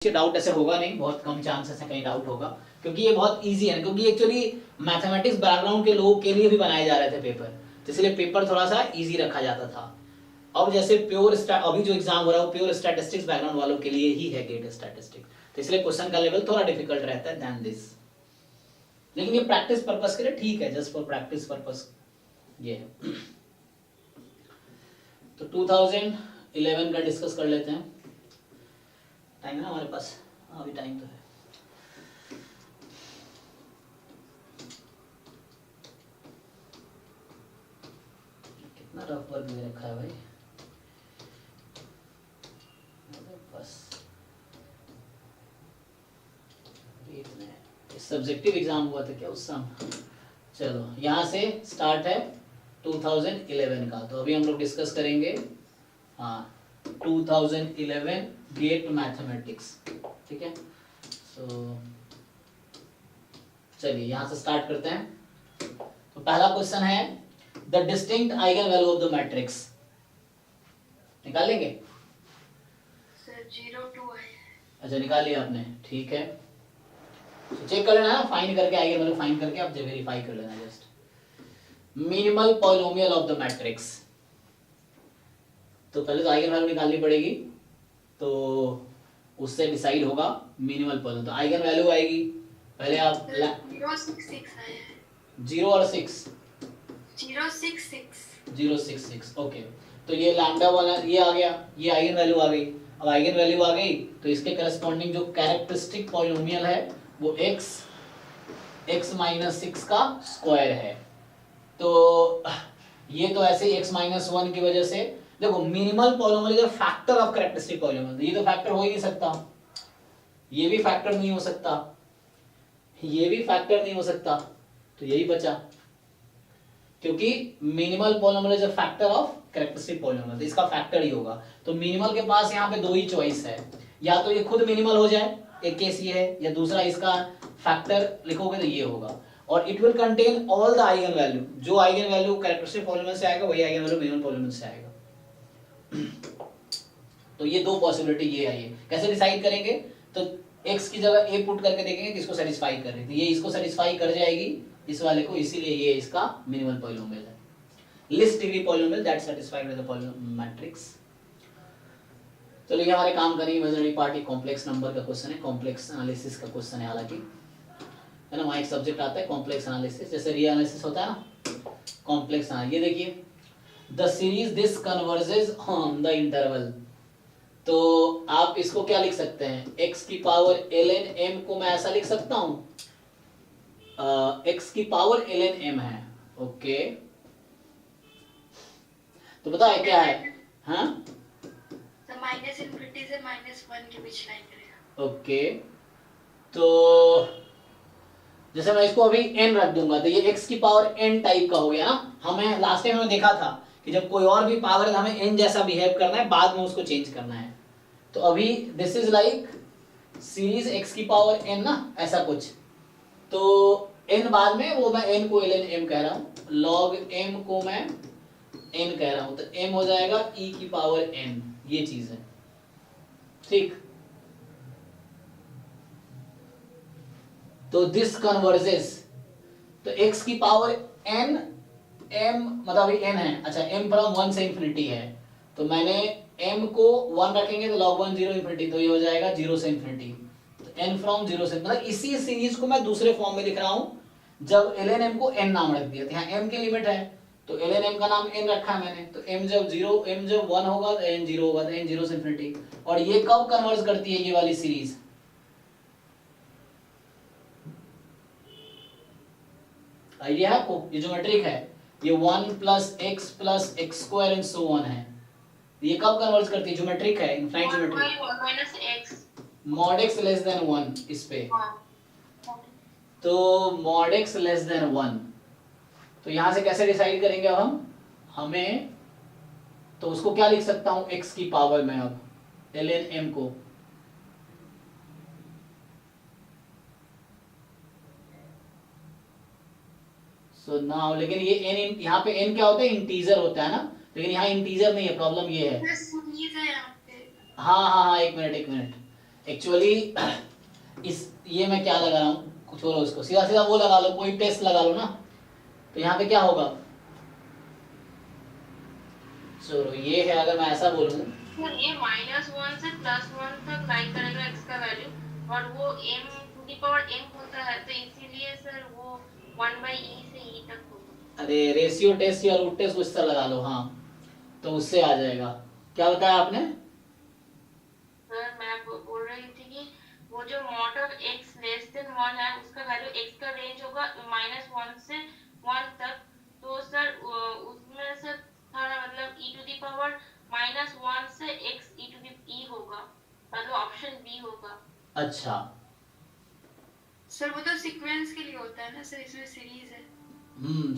Doubt ऐसे होगा नहीं, बहुत कम चांसेस है कहीं डाउट होगा, क्योंकि ये बहुत इजी है, क्योंकि एक्चुअली मैथमेटिक्स बैकग्राउंड के लोगों के लिए भी बनाए जा रहे थे पेपर, तो इसलिए पेपर थोड़ा सा इजी रखा जाता था। अब जैसे अभी जो एग्जाम हो रहा है वो प्योर स्टैटिस्टिक्स बैकग्राउंड वालों के लिए ही है, गेट स्टैटिस्टिक्स, तो इसलिए क्वेश्चन का लेवल थोड़ा डिफिकल्ट रहता है देन दिस, लेकिन ये प्रैक्टिस पर्पस के लिए ठीक है, जस्ट फॉर प्रैक्टिस पर्पस ये है। तो 2011 का डिस्कस कर लेते हैं। टाइम है ना हमारे पास? हाँ अभी टाइम तो है। कितना रफ वर्क दे रखा है भाई, बस सब्जेक्टिव एग्जाम हुआ था क्या उस समय? चलो यहाँ से स्टार्ट है 2011 का, तो अभी हम लोग डिस्कस करेंगे हाँ 2011 गेट मैथमेटिक्स, ठीक है। सो चलिए यहाँ से स्टार्ट करते हैं। तो पहला क्वेश्चन है the distinct eigen value of the matrix, निकाल लेंगे? सर 0 2 है। अच्छा निकाल लिया आपने, ठीक है। तो चेक कर लेना, फाइंड करके आइगन वैल्यू फाइंड करके आप वेरीफाई कर लेना just. Minimal polynomial of the matrix, तो पहले तो आइगन वैल्यू निकालनी पड़ेगी, तो उससे डिसाइड होगा मिनिमल पॉलिनोमियल। तो आइगन वैल्यू आएगी, पहले आप 0 6 6 आया है। 0 और 6 0 6 6 066, ओके। तो ये लैम्डा वाला ये आ गया, ये आइगन वैल्यू आ गई। अब आइगन वैल्यू आ गई तो इसके करस्पॉन्डिंग जो कैरेक्टरिस्टिक पॉलिनोमियल है वो x माइनस 6 का स्क्वायर है। तो ये तो ऐसे ही x माइनस 1 की वजह से, देखो minimal polynomial is factor of characteristic polynomial, ये तो फैक्टर हो ही नहीं सकता, ये भी फैक्टर नहीं हो सकता, ये भी फैक्टर नहीं हो सकता, तो यही बचा, क्योंकि minimal polynomial is a factor of characteristic polynomial, तो इसका फैक्टर ही होगा। तो मिनिमल के पास यहाँ पे दो ही चॉइस है, या तो ये खुद मिनिमल हो जाए, एक केस ये है, या दूसरा इसका फैक्टर लिखोगे तो ये होगा। और it will contain all the eigen value, जो आइगन वैल्यू कैरेक्टरिस्टिक पॉलिनोमियल से आएगा वही आइगन वैल्यू मिनिमल पॉलिनोमियल से आएगा। तो ये दो पॉसिबिलिटी ये है। ये कैसे डिसाइड करेंगे? तो x की जगह a पुट करके देखेंगे किसको सेटिस्फाई कर रही है, तो ये इसको सेटिस्फाई कर जाएगी इस वाले को, इसीलिए ये इसका मिनिमल पॉलिनोमियल है, least degree polynomial that satisfied with the polynomial matrix. चलो ये हमारे काम करेंगे मेजरमेंट पार्टी, कॉम्प्लेक्स नंबर का क्वेश्चन है, कॉम्प्लेक्स एनालिसिस का क्वेश्चन है, हालांकि है ना, वहाँ एक सब्जेक्ट आता है कॉम्प्लेक्स एनालिसिस, जैसे रियल एनालिसिस होता है ना, कॉम्प्लेक्स एनालिसिस। ये देखिए the series this converges on the interval, तो आप इसको क्या लिख सकते हैं, x की पावर ln m को मैं ऐसा लिख सकता हूं, x की पावर ln m है, ओके। तो पता है क्या है, हाँ तो माइनस इनफिनिटी से -1 के बीच लाइन करेगा, ओके। तो जैसे मैं इसको अभी n रख दूंगा, तो ये x की पावर n टाइप का हो गया ना। हमें लास्ट टाइम हमने देखा था कि जब कोई और भी पावर है तो हमें n जैसा बिहेव करना है, बाद में उसको चेंज करना है। तो अभी this is like series x की पावर n ना, ऐसा कुछ, तो n बाद में वो मैं n को ln m कह रहा हूं, log m को मैं n कह रहा हूं, तो m हो जाएगा e की पावर n, ये चीज है, ठीक। तो दिस कन्वर्जेस, तो x की पावर n, m मतलब n है, अच्छा m फ्रॉम 1 से इंफिनिटी है, तो मैंने m को 1 रखेंगे तो log 1 0 इंफिनिटी, तो ये हो जाएगा 0 से इंफिनिटी, तो n फ्रॉम 0 से, मतलब इसी सीरीज को मैं दूसरे फॉर्म में लिख रहा हूं, जब ln m को n नाम रख दिया, तो यहाँ m की लिमिट है, तो ln m का नाम n रखा है मैंने, तो m जब 1 होगा तो n 0 होगा, तो n 0 से इंफिनिटी। और ये कब कन्वर्ज करती है ये वाली सीरीज, आइडिया है आपको, ये ज्योमेट्रिक है, ये 1 plus x plus x square and so on है, ये कब कन्वर्ज करती है, ज्योमेट्रिक है, infinite geometric, mod x less than 1 इस पे, तो mod x लेस देन 1, तो यहां से कैसे डिसाइड करेंगे अब हम, हमें तो उसको क्या लिख सकता हूं x की पावर में, अब ln m को, सो नाउ, लेकिन ये n यहाँ पे n क्या होता है, इंटीजर होता है ना, लेकिन यहाँ इंटीजर नहीं है, प्रॉब्लम ये है, है यहाँ पे। हाँ हाँ हाँ, एक मिनट, एक्चुअली इस ये मैं क्या लगा रहा हूँ, छोड़ो उसको, सीधा सीधा वो लगा लो, कोई टेस्ट लगा लो ना। तो यहाँ पे क्या होगा, चलो ये है, अगर मैं ऐसा बोलूँ सर ये -1 से +1 तक लाइक करेगा x का वैल्यू, और वो m⁴ होता है, तो इसीलिए सर वो 1/e से e तक होगा। अरे रेशियो टेस्ट या रूट टेस्ट कुछ सा लगा लो, हाँ तो उससे आ जाएगा। क्या बताया आपने? सर मैं बोल रही थी कि वो जो mod ऑफ x <1 है, उसका वैल्यू x का रेंज होगा -1 से 1 तक, तो सर उसमें से सारा मतलब e⁻⁻1 से x e होगा, मतलब ऑप्शन बी होगा। अच्छा सर वो तो सीक्वेंस के लिए होता है ना सर, इसमें सीरीज है।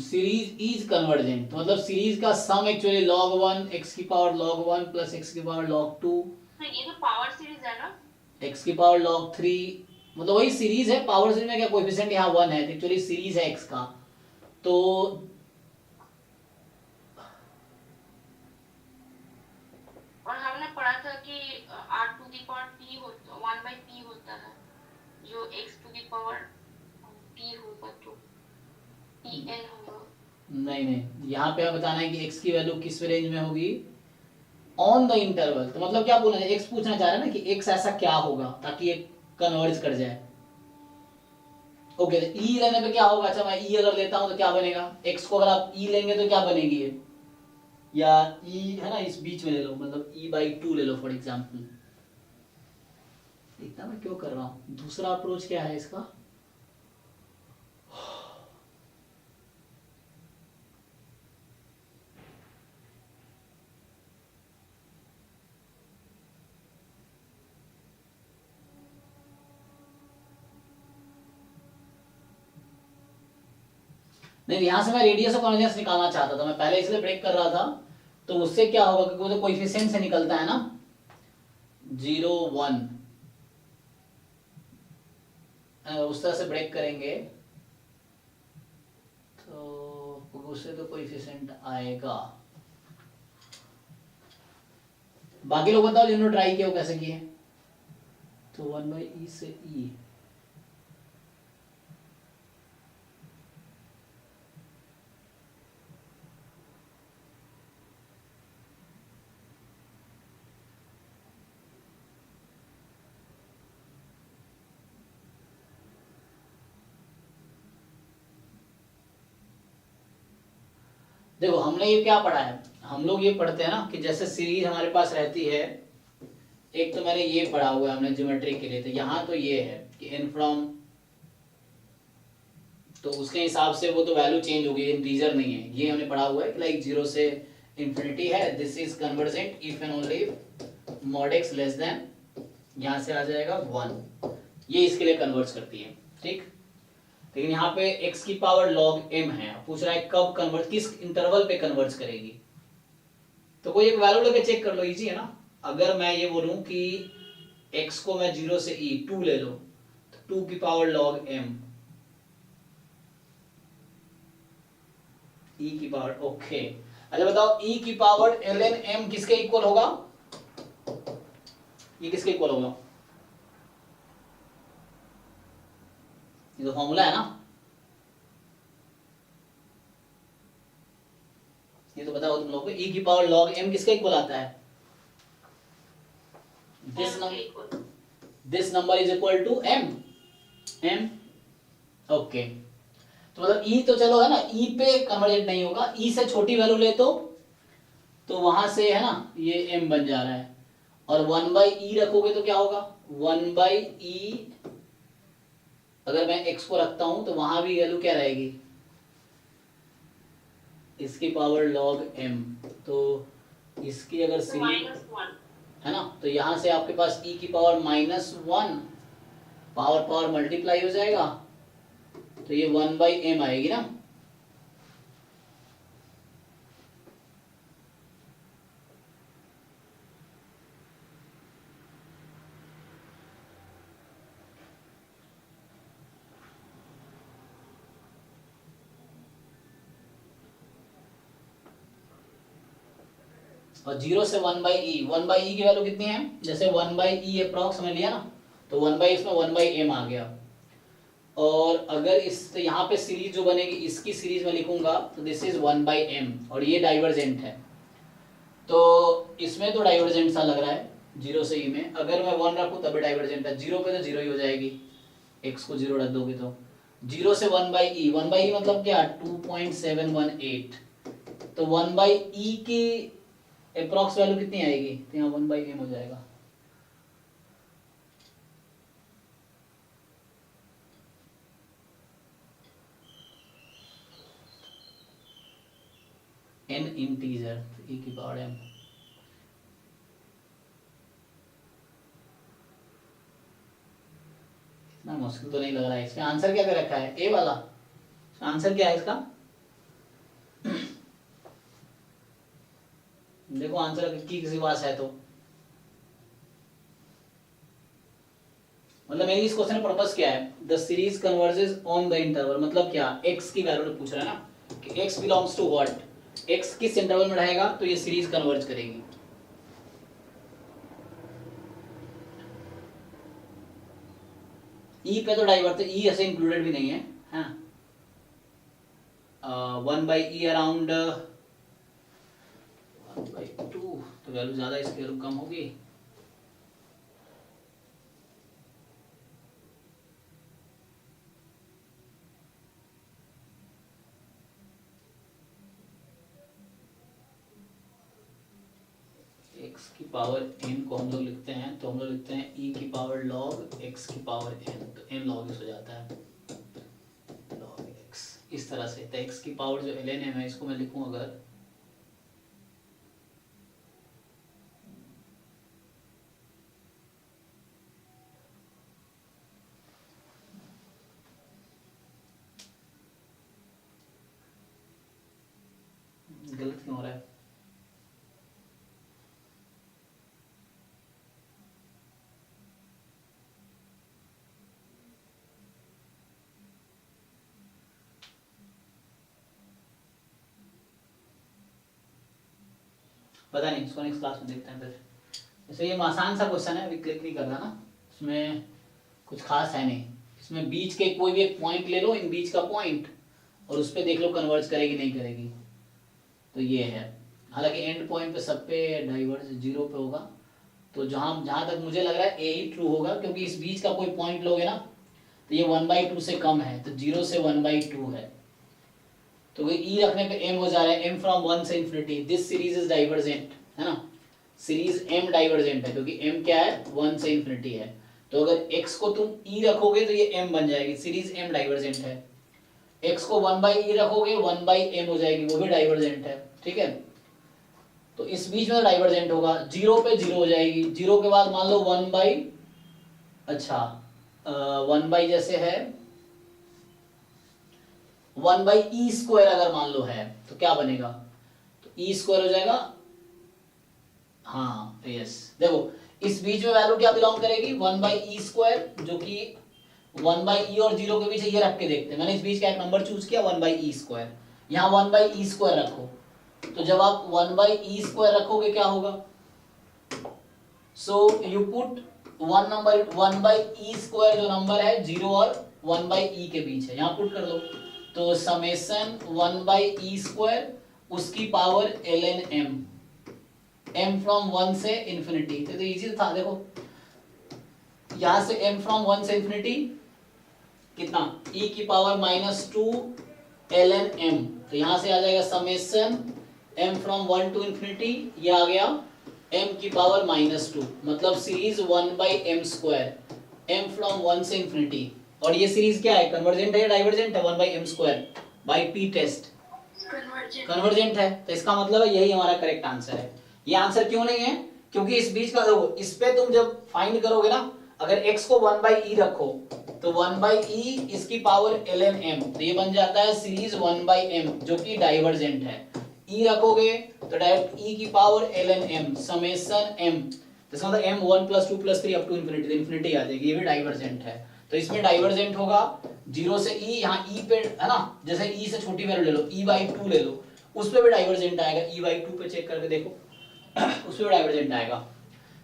सीरीज इज कन्वर्जेंट, मतलब सीरीज का सम एक्चुअली log 1 x की पावर log 1 प्लस x की पावर log 2, तो ये तो पावर सीरीज है ना। x की पावर log 3, मतलब वही सीरीज है। पावर सीरीज में क्या कोएफिशिएंट यहाँ 1 है, तो एक्चुअली सीरीज है x का। तो और हमने पढ़ा था कि r⁴p होता 1/p होता है, जो x⁴p होगा तो pn होगा। नहीं नहीं, यहाँ पे बताना है कि x की वैल्यू किस रेंज में होगी ऑन द इंटरवल। तो मतलब क्या बोलना है, x पूछना चाह रहा है ना कि x ऐसा क्या होगा ताकि ये कन्वर्ज कर जाए। ओके तो e लेने पे क्या होगा, अच्छा मैं e अगर लेता हूं तो क्या बनेगा, x को अगर आप e लेंगे तो क्या बनेगी ये, या e है ना इस बीच में ले लो, मतलब e/2 ले लो फॉर एग्जांपल। इतना मैं क्यों कर रहा हूं, दूसरा अप्रोच क्या है इसका, नहीं यहां से मैं रेडियस ऑफ कन्वर्जेंस निकालना चाहता था, मैं पहले इसलिए ब्रेक कर रहा था। तो उससे क्या होगा, क्योंकि वो तो कोएफिशिएंट से निकलता है ना 0 1, उस तरह से ब्रेक करेंगे तो उससे तो कोएफिशिएंट आएगा। बाकी लोग बताओ जिन्होंने ट्राई किया वो कैसे किए। तो 1/e से e, देखो हमने ये क्या पढ़ा है, हम लोग ये पढ़ते हैं ना कि जैसे सीरीज हमारे पास रहती है, एक तो मैंने ये पढ़ा हुआ है हमने ज्योमेट्री के लिए, तो यहाँ तो ये है कि n फ्रॉम, तो उसके हिसाब से वो तो वैल्यू चेंज होगी, इंटीजर नहीं है, ये हमने पढ़ा हुआ है कि लाइक 0 से इंफिनिटी है, this is convergent if and only mod x less than, यहाँ से आ जाएगा 1, ये इसके लिए कन्वर्ज करती है, ठीक। लेकिन यहाँ पे x की पावर log m है, पूछ रहा है कब कन्वर्ट, किस इंटरवल पे कन्वर्ज करेगी। तो कोई एक वैल्यू लेके चेक कर लो, इजी है ना। अगर मैं ये बोलूं कि x को मैं 0 से e 2 ले लो, तो 2 की पावर log m, e की पावर, ओके। अच्छा बताओ e की पावर ln m किसके इक्वल होगा, ये किसके इक्वल होगा, ये तो फॉर्मूला है ना, ये तो बताओ तुम लोगों को, e की पावर log m किसके इक्वल आता है, this number is equal to m, okay. तो मतलब e तो चलो है ना, e पे कन्वर्जेंट नहीं होगा, e से छोटी वैल्यू ले तो वहां से है ना ये m बन जा रहा है, और 1/e रखोगे तो क्या होगा 1/e, अगर मैं x को रखता हूं तो वहां भी वैल्यू क्या रहेगी, इसकी पावर log m, तो इसकी अगर सीरीज है ना, तो यहां से आपके पास e की पावर -1, पावर पावर मल्टीप्लाई हो जाएगा, तो ये 1/m आएगी ना। और 0 से 1/e, 1/e की वैल्यू कितनी है, जैसे 1/e अप्रॉक्स हमें लिया ना, तो 1/x में 1/m आ गया। और अगर इस यहाँ पे सीरीज जो बनेगी इसकी सीरीज में लिखूंगा तो दिस इज 1/m और ये डाइवर्जेंट है, तो इसमें तो डाइवर्जेंट सा लग रहा है 0 से e में। अगर मैं 1 रखूँ तभी डाइवर्जेंट है, 0 पे तो 0 ही हो जाएगी, x को 0 रख दोगे तो 0 से 1/e, 1/e मतलब क्या 2.718, तो 1/e की अप्रॉक्स वैल्यू कितनी आएगी, तो यहाँ 1/m हो जाएगा। n इंटीजर e की पावर m, इतना मुश्किल तो नहीं लग रहा है। इसका आंसर क्या कर रखा है, ए वाला, आंसर क्या है इसका देखो आंसर की किसी पास है तो, मतलब मेरी इस क्वेश्चन का पर्पस क्या है, the series converges on the interval, मतलब क्या x की वैल्यू पूछ रहा है ना कि x belongs to what, x किस इंटरवल में रहेगा तो ये सीरीज कन्वर्ज करेगी। e पे तो डाइवर्ट, e ऐसे इंक्लूडेड भी नहीं है, हाँ 1/e अराउंड 1/2, तो वैल्यू ज्यादा इसकी वैल्यू कम होगी। x की पावर n को हम लोग लिखते हैं तो हम लोग लिखते हैं e की पावर log x की पावर n, तो n log हो जाता है log x, इस तरह से। तो x की पावर जो ln m है इसको मैं लिखूं अगर गलत क्यों हो रहा है, पता नहीं, इसको नेक्स्ट क्लास में देखते हैं फिर। जैसे ये आसान सा क्वेश्चन है, अभी क्लिक नहीं करना ना, इसमें कुछ खास है नहीं, इसमें बीच के कोई भी एक पॉइंट ले लो, इन बीच का पॉइंट, और उस पर देख लो कन्वर्ज करेगी नहीं करेगी, तो ये है। हालांकि एंड पॉइंट पे सब पे डाइवर्ज 0 पे होगा, तो जहां जहां तक मुझे लग रहा है ए ही ट्रू होगा, क्योंकि इस बीच का कोई पॉइंट लोगे ना तो ये 1/2 से कम है, तो 0 से 1/2 है, तो e रखने पे m हो जा रहा है, m फ्रॉम 1 से infinity, this series is divergent, है ना, सीरीज m डाइवर्जेंट है क्योंकि m क्या है 1 से इंफिनिटी है, तो अगर x को तुम e रखोगे तो ये m बन जाएगी, सीरीज m डाइवर्जेंट है। x को 1/e रखोगे 1/m हो जाएगी, वो भी डाइवर्जेंट है, ठीक है। तो इस बीच में डाइवर्जेंट होगा, 0 पे 0 हो जाएगी, 0 के बाद मान लो 1 जैसे है 1/e² अगर मान लो है तो क्या बनेगा, तो e² हो जाएगा, हाँ यस, देखो इस बीच में वैल्यू क्या बिलोंग करेगी 1/e², जो कि 1/e और 0 के बीच ये रख के देखते हैं, मैंने इस बीच का एक नंबर चूज किया 1/e², यहाँ 1/e² रखो, तो जब आप 1/e² रखोगे क्या होगा, सो यू पुट 1/e² जो नंबर है 0 और 1/e के बीच है, यहाँ पुट कर दो, तो समेशन 1/e² उसकी power ln m, m from 1 से इंफिनिटी, तो इजी था, देखो यहां से m फ्रॉम 1 से इंफिनिटी कितना e की पावर -2 ln m, तो यहां से आ जाएगा summation m from 1 to infinity, ये आ गया m की पावर -2, मतलब सीरीज 1/m², m फ्रॉम 1 से इंफिनिटी, और ये सीरीज क्या है, कन्वर्जेंट है या डाइवर्जेंट है, 1/m² bye p test, convergent है, तो इसका मतलब है यही हमारा करेक्ट आंसर है। ये आंसर क्यों नहीं है, क्योंकि इस बीच का देखो, इस पे तुम जब फाइंड करोगे ना, अगर x को 1/e रखो तो 1/e इसकी पावर ln m, तो ये बन जाता है सीरीज 1/m जो कि डाइवर्जेंट है, e रखोगे तो डायरेक्ट e की power ln m summation m, तो मतलब m 1 + 2 + 3 up to infinity, infinity आ जाएगी, ये भी डाइवर्जेंट है, तो इसमें डाइवर्जेंट होगा 0 से e, यहाँ e पे है ना, जैसे e से छोटी वैल्यू ले लो, e/2 ले लो, उस पे भी डाइवर्जेंट आएगा, e/2 पे चेक करके देखो उस पे भी डाइवर्जेंट आएगा,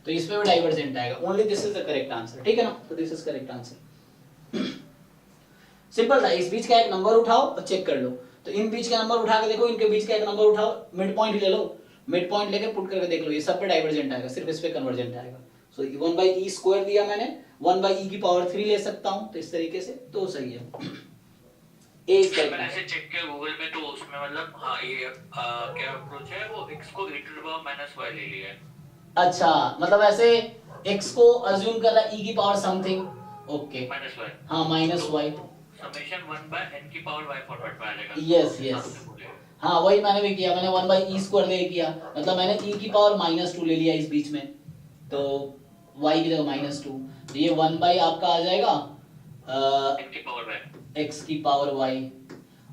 तो इसमें भी डाइवर्जेंट आएगा। Only this is the correct answer, ठीक है ना। तो this is correct answer. Simple था। इस बीच का एक नंबर उठाओ और चेक कर लो। तो इन बीच का नंबर उठा के देखो, इनके बीच का एक नंबर उठाओ, मिड पॉइंट ले लो, मिड पॉइंट लेके पुट करके देख लो, ये सब पे डाइवर्जेंट आएगा, सिर्फ इस पे कन्वर्जेंट आएगा। सो 1/e स्क्वायर दिया मैंने, 1/e की पावर 3 ले सकता हूं, तो इस तरीके से तो सही है। ए इज करेक्ट। मैंने ऐसे चेक किया गूगल में, तो उसमें मतलब हाँ ये क्या अप्रोच है, वो x को e to the power -y ले लिया है। अच्छा, मतलब ऐसे x को अज्यूम कर रहा है e की पावर समथिंग, ओके -y, हाँ -y, समेशन 1/n की पावर y फॉर्मेट में आ जाएगा। यस यस, हाँ वही मैंने भी किया, मैंने 1/e स्क्वायर ले किया, मतलब मैंने e की पावर -2 ले लिया इस बीच में, तो y की जगह -2, तो ये 1 आपका आ जाएगा n की पावर y, x की पावर y,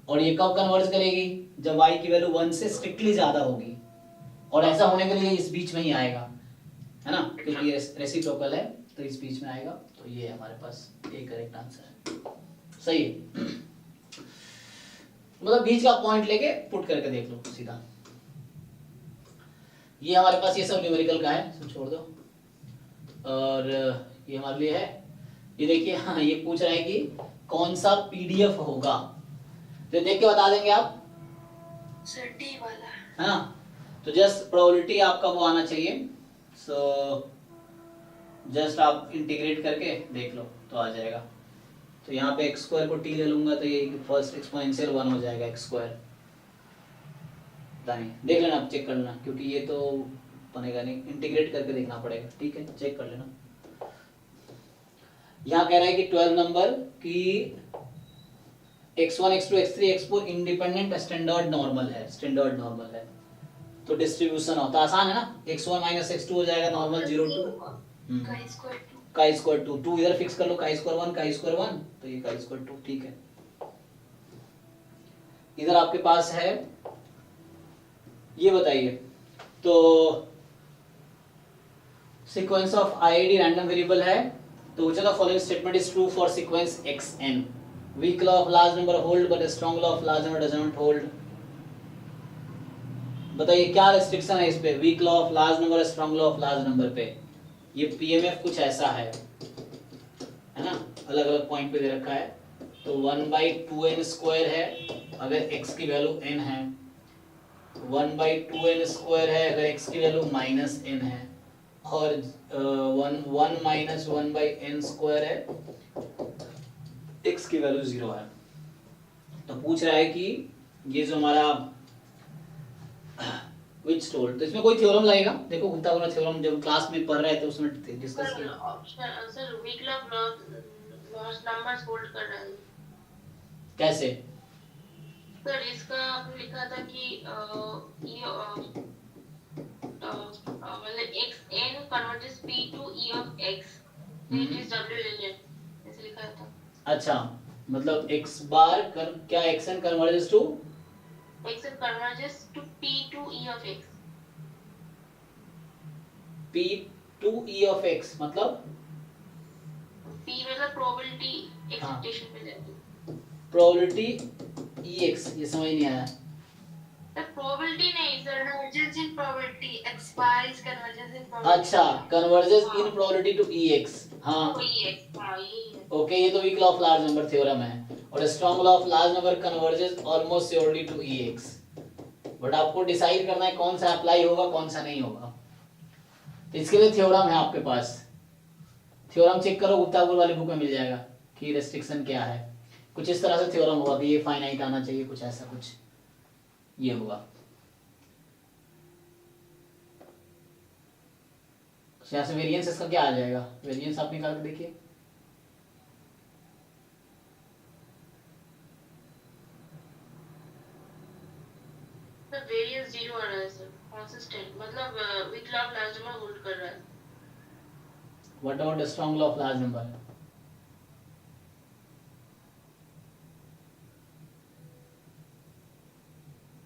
और ये कब कन्वर्ज करेगी, जब y की वैल्यू 1 से स्ट्रिक्टली ज्यादा होगी, और ऐसा होने के लिए इस बीच में ही आएगा, है ना, क्योंकि ये रेसिप्रोकल है, तो इस बीच में आएगा। तो ये हमारे पास ये करेक्ट आंसर है, सही है। मतलब बीच का पॉइंट लेके पुट करके देख लो सीधा। ये हमारे पास ये सब न्यूमेरिकल का है, सब छोड़ दो, और ये हमारे लिए है, ये देखिए, हाँ ये पूछ रहा है कि कौन सा पीडीएफ होगा, तो देख के बता देंगे आप, सर डी वाला, है ना। तो जस्ट प्रोबेबिलिटी आपका वो आना चाहिए, सो जस्ट आप इंटीग्रेट करके देख लो तो आ जाएगा। तो यहाँ पे x स्क्वायर को t ले लूंगा, तो ये फर्स्ट एक्सपोनेंशियल 1 हो जाएगा x स्क्वायर, दाएं देख लेना, आप चेक कर लेना, क्योंकि ये तो बनेगा नहीं, इंटीग्रेट करके देखना पड़ेगा, ठीक है, चेक कर लेना। यहाँ कह रहा है कि 12 नंबर की x1 x2 x3 x4 independent standard normal है, स्टैंडर्ड नॉर्मल है, तो डिस्ट्रीब्यूशन होता आसान है ना, x1 - x2 हो जाएगा नॉर्मल 0 2 का स्क्वायर 2, का स्क्वायर 2, 2 इधर फिक्स कर लो, का स्क्वायर 1 का स्क्वायर 1, तो ये का स्क्वायर 2, ठीक है। इधर आपके पास है, ये बताइए, तो sequence of IID random variable है, तो which of the following statement is true for sequence xn? weak law of large number hold but a strong law of large number does not hold। बताइए क्या restriction है इस पे, weak law of large number, strong law of large number पे। ये PMF कुछ ऐसा है ना, अलग अलग पॉइंट पे दे रखा है। तो 1/2n स्क्वायर है अगर x की वैल्यू n है, 1/2n स्क्वायर है अगर x की वैल्यू -n है, और 1 - 1/n स्क्वायर है x की वैल्यू 0 है। तो पूछ रहा है कि ये जो हमारा which told, तो इसमें कोई थ्योरम लगेगा, देखो गुप्ता वाला थ्योरम जब क्लास में पढ़ रहे थे उसमें डिस्कस किया। Option sir weak law loss numbers hold कर रहा है, कैसे सर इसका आपने लिखा था कि ये मतलब xn converges p to e of x, it is w ऐसे लिखा था। अच्छा, मतलब x बार क्या xn converges to xn converges to p to e of x, p to e of x, मतलब p मतलब प्रोबेबिलिटी एक्सपेक्टेशन पे जाती है, प्रोबेबिलिटी ex, ये समझ नहीं आया। सर प्रोबेबिलिटी नहीं sir, convergence in probability, x bar is convergence in probability। अच्छा, converges in probability to ex, हाँ तो ex, हाँ यही है। ओके, ये तो weak law of large number theorem है, और strong law of large number converges almost surely to ex, but आपको डिसाइड करना है कौन सा अप्लाई होगा कौन सा नहीं होगा। तो इसके लिए थ्योरम है आपके पास, थ्योरम चेक करो, गुप्तापुर वाली बुक में मिल जाएगा कि रेस्ट्रिक्शन क्या है, कुछ इस तरह से थ्योरम होगा कि ये फाइनाइट आना चाहिए, कुछ ऐसा कुछ ये होगा। तो यहाँ से वेरिएंस इसका क्या आ जाएगा, वेरिएंस आप निकाल के देखिए। सर वेरिएंस 0 आ रहा है सर, कांसिस्टेंट मतलब weak law of large number hold कर रहा है। What about the strong law of large number?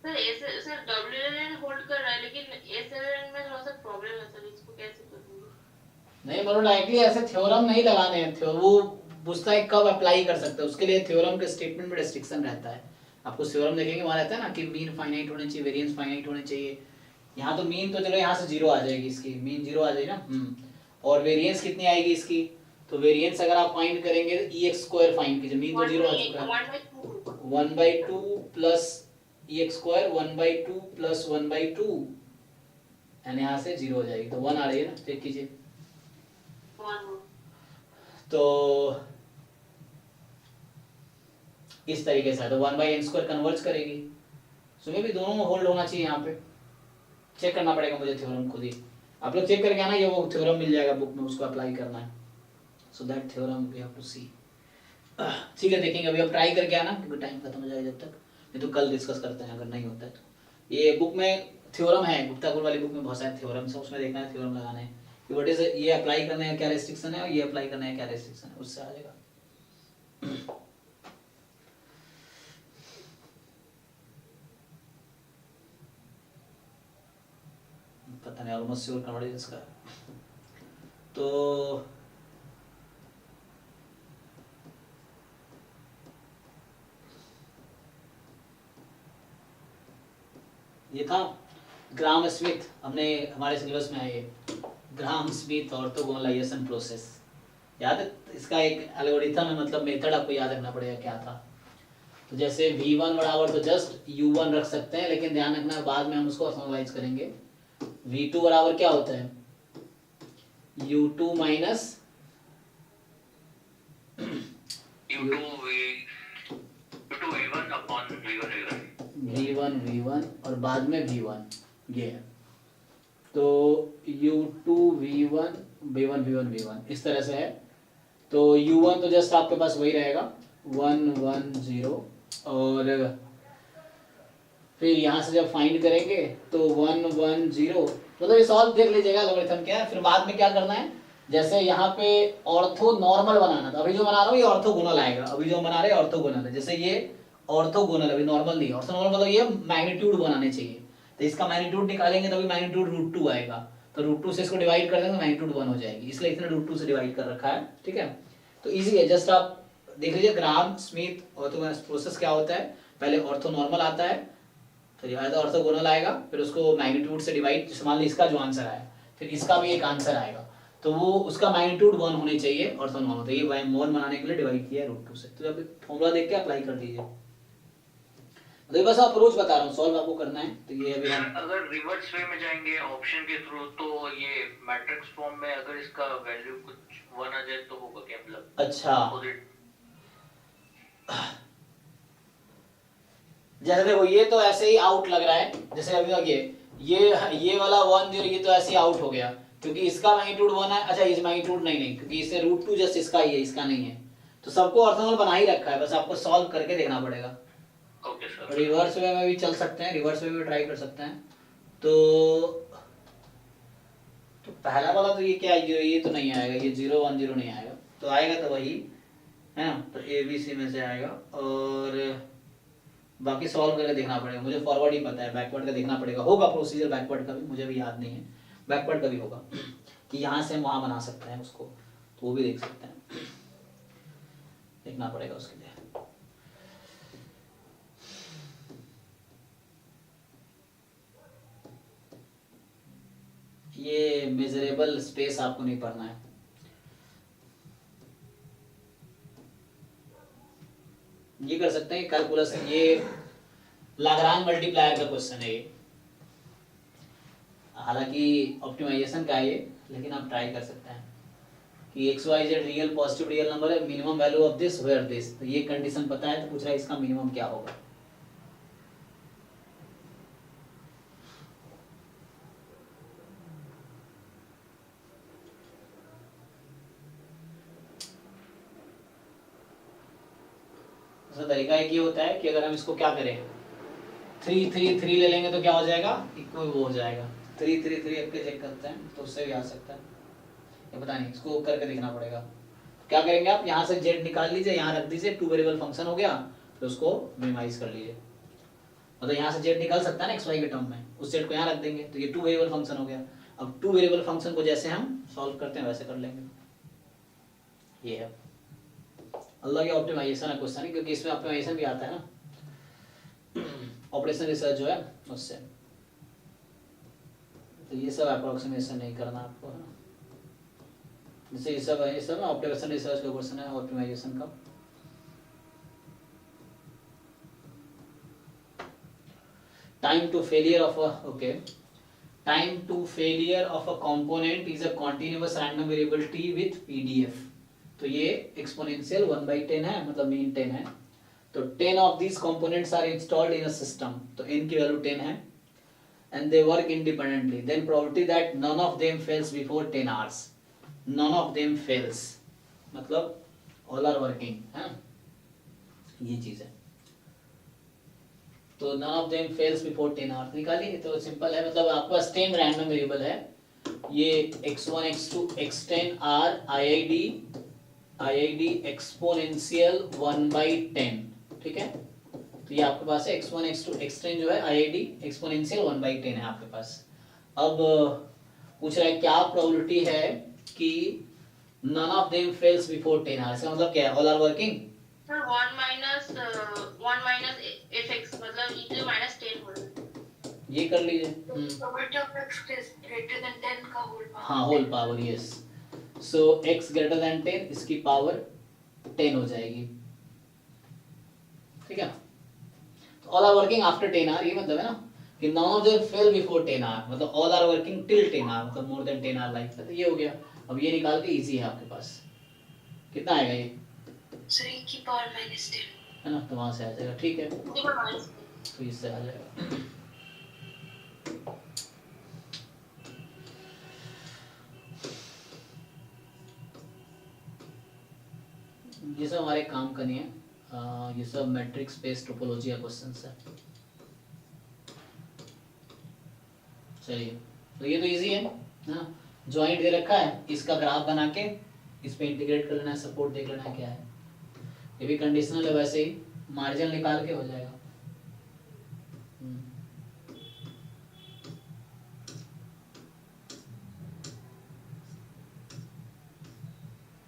Sir ऐसे सर WLN होल्ड कर रहा है, लेकिन SLN में थोड़ा सा प्रॉब्लम है सर, इसको कैसे करूंगा? नहीं मतलब डायरेक्टली ऐसे थ्योरम नहीं लगाने हैं, वो पूछता है कब अप्लाई कर सकते हैं, उसके लिए थ्योरम के स्टेटमेंट में रेस्ट्रिक्शन रहता है। आपको थ्योरम देखेंगे वहां रहता है ना कि मीन फाइनाइट होने चाहिए, वेरिएंस फाइनाइट होने चाहिए, यहाँ तो मीन तो चलो यहाँ से 0 आ जाएगी, इसकी मीन 0 आ जाएगी ना। और वेरिएंस कितनी आएगी इसकी, तो वेरिएंस अगर आप फाइंड करेंगे तो EX² फाइंड कीजिए, मीन तो 0 आ चुका है, 1/2 प्लस EX² 1/2 प्लस 1/2 एंड यहाँ से 0 हो जाएगी, तो 1 आ रही है ना, चेक कीजिए। तो इस तरीके से तो 1/n² कन्वर्ज करेगी। सो मे भी दोनों होल्ड होना चाहिए, यहाँ पे चेक करना पड़ेगा मुझे थ्योरम खुद ही, आप लोग चेक करके आना, ये वो थ्योरम मिल जाएगा बुक में, उसको अप्लाई करना है। So that theorem we have to see. ठीक है, देखेंगे अभी, अब ट्राई करके आना क्योंकि टाइम खत्म हो जाएगा जब तक, नहीं तो कल डिस्कस करते हैं अगर नहीं होता है तो। ये बुक में थ्योरम है, गुप्ता कुल वाली बुक में बहुत सारे थ्योरम्स हैं, उसमें देखना है थ्योरम लगाने हैं कि व्हाट इज ये अप्लाई करने है क्या रेस्ट्रिक्शन है और ये अप्लाई करने है क्या रेस्ट्रिक्शन है, उससे आ जाएगा। पता नहीं, ऑलमोस्ट श्योर कन्वर्जेंस इसका। तो ये था ग्राम स्मिथ, हमने हमारे सिलेबस में है ये ग्राम स्मिथ ऑर्थोगोनलाइजेशन प्रोसेस, याद है? इसका एक एल्गोरिथम है, मतलब मेथड आपको याद रखना पड़ेगा क्या था। तो जैसे V1 बराबर तो जस्ट U1 रख सकते हैं, लेकिन ध्यान रखना बाद में हम उसको ऑर्थोगोनलाइज करेंगे। V2 बराबर क्या होता है, U2 minus V1 upon V1 V1 और बाद में V1, ये है। तो U2 V1 V1 V1 V1 इस तरह से है। तो U1 तो जस्ट आपके पास वही रहेगा 1 1 0, और फिर यहाँ से जब फाइंड करेंगे तो 1 1 0, मतलब ये सॉल्व देख लीजिएगा लॉगरिथम क्या है। फिर बाद में क्या करना है, जैसे यहाँ पे ऑर्थो नॉर्मल बनाना था, अभी जो बना रहा हूँ ये ऑर्थोगोनल आएगा, अभी जो बना रहे हैं ऑर्थोगोनल है। जैसे ये ऑर्थोगोनल, अभी नॉर्मल नहीं, ऑर्थोनॉर्मल मतलब ये मैग्नीट्यूड बनाने चाहिए, तो इसका मैग्नीट्यूड निकालेंगे तभी मैग्नीट्यूड √2 आएगा, तो √2 से इसको डिवाइड कर देंगे तो मैग्नीट्यूड 1 हो जाएगी, इसलिए इसने √2 से डिवाइड कर रखा है। ठीक है, तो इजी है, जस्ट आप देख लीजिए ग्राम स्मिथ ऑर्थोगोनल प्रोसेस क्या होता है। पहले ऑर्थोनॉर्मल आता है, फिर ऑर्थोगोनल आएगा, फिर उसको मैग्नीट्यूड से डिवाइड, मान लीजिए इसका जो आंसर आया, फिर इसका भी एक आंसर आएगा, तो वो उसका मैग्नीट्यूड 1 होने चाहिए ऑर्थोनॉर्मल, तो ये 1 बनाने के लिए डिवाइड किया है √2 से। तो जब फॉर्मूला देख के अप्लाई कर दीजिए, तो ये बस अप्रोच बता रहा हूँ, सॉल्व आपको करना है। तो ये अभी अगर रिवर्स वे में जाएंगे ऑप्शन के थ्रू, तो ये मैट्रिक्स फॉर्म में अगर इसका वैल्यू कुछ 1 आ जाए तो होगा क्या, मतलब अच्छा, जैसे देखो ये तो ऐसे ही आउट लग रहा है, जैसे अभी तक ये वाला 1 0 ये तो ऐसे ही आउट हो गया क्योंकि इसका मैग्नीट्यूड 1 है। अच्छा, इस मैग्नीट्यूड नहीं क्योंकि इससे √2 जस्ट इसका ही है, इसका नहीं है, तो सबको ऑर्थोगोनल बना ही रखा है, बस आपको सॉल्व करके देखना पड़ेगा। ओके सर, रिवर्स वे में भी चल सकते हैं, रिवर्स वे में ट्राई कर सकते हैं। तो पहला वाला तो ये क्या है, ये तो नहीं आएगा, ये 0 1 0 नहीं आएगा, तो आएगा तो वही है ना, तो ABC में से आएगा। और बाकी सॉल्व करके देखना पड़ेगा, मुझे फॉरवर्ड ही पता है, बैकवर्ड का देखना पड़ेगा, होगा प्रोसीजर बैकवर्ड का भी, मुझे भी याद नहीं है, बैकवर्ड का भी होगा कि यहाँ से हम वहाँ बना सकते हैं उसको, तो वो भी देख सकते हैं, देखना पड़ेगा उसके लिए। ये मेजरेबल स्पेस आपको नहीं पढ़ना है, ये कर सकते हैं कैलकुलस, ये लाग्रांज मल्टीप्लायर का क्वेश्चन है ये, हालांकि ऑप्टिमाइजेशन का है ये, लेकिन आप ट्राई कर सकते हैं कि XYZ real positive real number है, minimum value of this where this, तो ये कंडीशन पता है, तो पूछ रहा है इसका मिनिमम क्या होगा। तरीका एक ये होता है कि अगर हम इसको क्या करें 3 3 3 ले लेंगे तो क्या हो जाएगा, इक्वल वो हो जाएगा 3 3 3 के चेक करते हैं तो उससे भी आ सकता है, ये पता नहीं, इसको करके देखना पड़ेगा। क्या करेंगे आप, यहाँ से z निकाल लीजिए, यहाँ रख दीजिए, 2 वेरिएबल फंक्शन हो गया, फिर उसको मिनिमाइज कर लीजिए, मतलब यहाँ से z निकल सकता है ना xy के टर्म में, उस z को यहाँ रख देंगे, तो ये 2 वेरिएबल फंक्शन हो गया। अब 2 वेरिएबल फंक्शन को जैसे हम सॉल्व करते हैं वैसे कर लेंगे, ये है अल्लाह की ऑप्टिमाइजेशन है क्वेश्चन है, क्योंकि इसमें ऑप्टिमाइजेशन भी आता है ना, ऑपरेशन रिसर्च जो है उससे। तो ये सब अप्रोक्सीमेशन नहीं करना आपको, है ना। जैसे ये सब ऑप्टिमाइजेशन रिसर्च का क्वेश्चन है, ऑप्टिमाइजेशन का। Time to failure of a time to failure of a component is a continuous random variable t with pdf। तो ये एक्सपोनेंशियल 1/10 है, मतलब मीन 10 है। तो 10 of these components are installed in a system, तो n की value 10 है, and they work independently, then probability that none of them fails before 10 hours, none of them fails मतलब all are working, है, ये चीज है। तो none of them fails before 10 hours निकालिए, तो सिंपल है, मतलब आपके पास 10 रैंडम वेरिएबल है, ये x1 x2 x10 r IID exponential 1/10, ठीक है। तो ये आपके पास है x1 x2 x10 जो है IID एक्सपोनेंशियल 1/10 है आपके पास। अब पूछ रहा है क्या प्रोबेबिलिटी है कि none of them fails before 10 hours, इसका मतलब क्या है, all are working। Sir 1 minus fx मतलब e to minus 10 हो रहा है। ये कर लीजिए। Probability of x is greater than 10 का whole power। हाँ, whole power, yes. So x greater than 10, इसकी पावर 10 हो जाएगी, ठीक है। All are working after 10 hour, ये मतलब है ना कि none of them fail before 10 hour, मतलब all are working till 10 hour, मतलब मोर देन 10 आवर लाइफ, तो ये हो गया। अब ये निकाल के इजी है आपके पास, कितना आएगा ये, So e की power minus 10। है ना, तो वहां से आ जाएगा, ठीक है, -10। तो इससे आ जाएगा। ये सब हमारे काम का नहीं है, ये सब मैट्रिक्स बेस्ड टोपोलॉजी का क्वेश्चंस है। चलिए, तो ये तो इजी है ना, जॉइंट दे रखा है, इसका ग्राफ बना के इस पे इंटीग्रेट कर लेना है, सपोर्ट देख लेना है क्या है। ये भी कंडीशनल है, वैसे ही मार्जिन निकाल के हो जाएगा।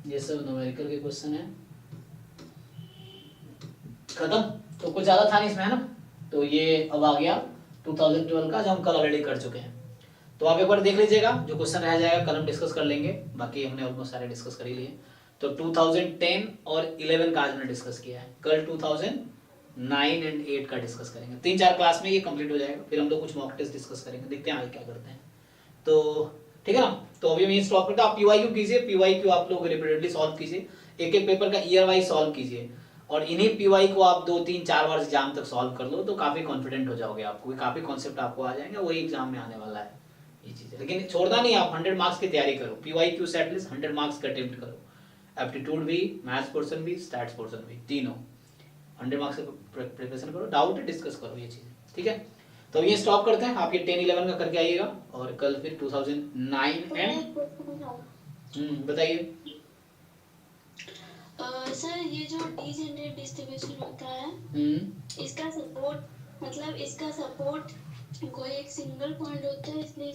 ये सब न्यूमेरिकल के क्वेश्चन है, खत्म। तो कुछ ज्यादा था नहीं इसमें, है ना। तो ये अब आ गया 2012 का, जो हम कल ऑलरेडी कर चुके हैं। तो आप एक बार देख लीजिएगा, जो क्वेश्चन रह जाएगा कल हम डिस्कस कर लेंगे, बाकी हमने ऑलमोस्ट सारे डिस्कस कर ही लिए। तो 2010 और 11 का आज हमने डिस्कस किया है, कल 2009 एंड 8 का डिस्कस करेंगे। 3-4 क्लास में ये कंप्लीट हो जाएगा, फिर हम लोग कुछ मॉक टेस्ट डिस्कस करेंगे, देखते हैं आगे क्या करते हैं। तो ठीक है ना, तो अभी हम ये स्टॉप करते हैं। आप पीवाईक्यू कीजिए, पीवाईक्यू आप लोग रिपीटेडली सॉल्व कीजिए, एक एक पेपर का ईयर वाइज सॉल्व कीजिए, और इन्हीं पीवाई को आप 2-3-4 बार एग्जाम तक सॉल्व कर लो, तो काफी कॉन्फिडेंट हो जाओगे, आपको काफी कॉन्सेप्ट आपको आ जाएंगे, वही एग्जाम में आने वाला है ये चीज। लेकिन छोड़ना नहीं, आप 100 मार्क्स की तैयारी करो, पीवाईक्यू से एटलीस्ट 100 मार्क्स का अटेम्प्ट करो, एप्टीट्यूड भी, मैथ्स पोर्शन भी, स्टैट्स पोर्शन भी, तीनों 100 मार्क्स का प्रिपरेशन करो, डाउट डिस्कस करो ये चीजें, ठीक है। तो ये स्टॉप करते हैं, आप ये 10-11 का करके आइएगा, और कल फिर 2009 एंड बताइए। सर ये जो डीजेनरेट डिस्ट्रीब्यूशन होता है, इसका सपोर्ट मतलब इसका सपोर्ट कोई एक सिंगल पॉइंट होता है, इसलिए